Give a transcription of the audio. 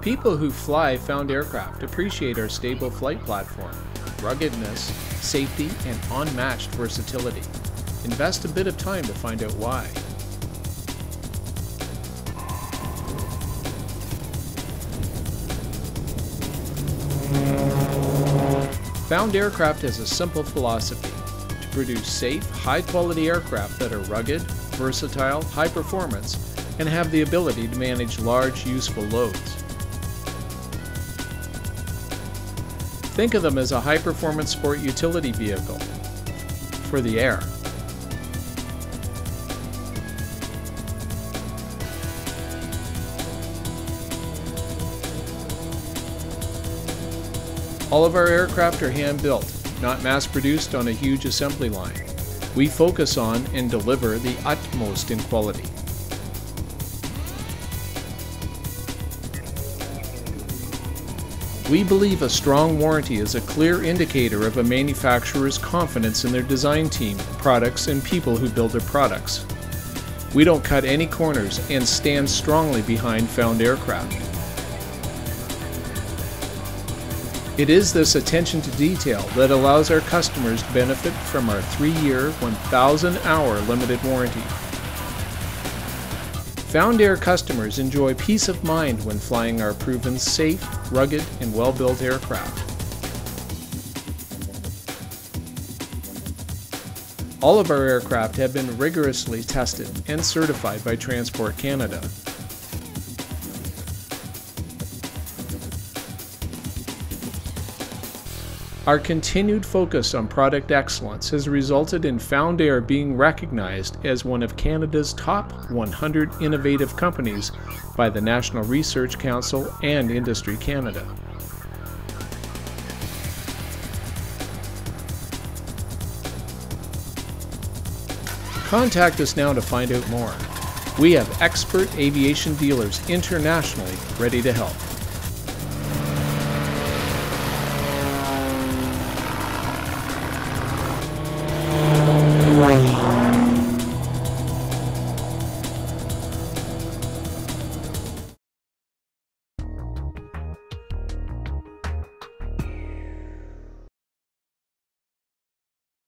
People who fly Found aircraft appreciate our stable flight platform, ruggedness, safety, and unmatched versatility. Invest a bit of time to find out why. Found Aircraft has a simple philosophy: to produce safe, high-quality aircraft that are rugged, versatile, high performance, and have the ability to manage large, useful loads. Think of them as a high-performance sport utility vehicle for the air. All of our aircraft are hand-built, not mass-produced on a huge assembly line. We focus on and deliver the utmost in quality. We believe a strong warranty is a clear indicator of a manufacturer's confidence in their design team, products, and people who build their products. We don't cut any corners and stand strongly behind Found Aircraft. It is this attention to detail that allows our customers to benefit from our 3-year, 1,000-hour limited warranty. Foundair customers enjoy peace of mind when flying our proven safe, rugged, and well-built aircraft. All of our aircraft have been rigorously tested and certified by Transport Canada. Our continued focus on product excellence has resulted in Foundair being recognized as one of Canada's top 100 innovative companies by the National Research Council and Industry Canada. Contact us now to find out more. We have expert aviation dealers internationally ready to help.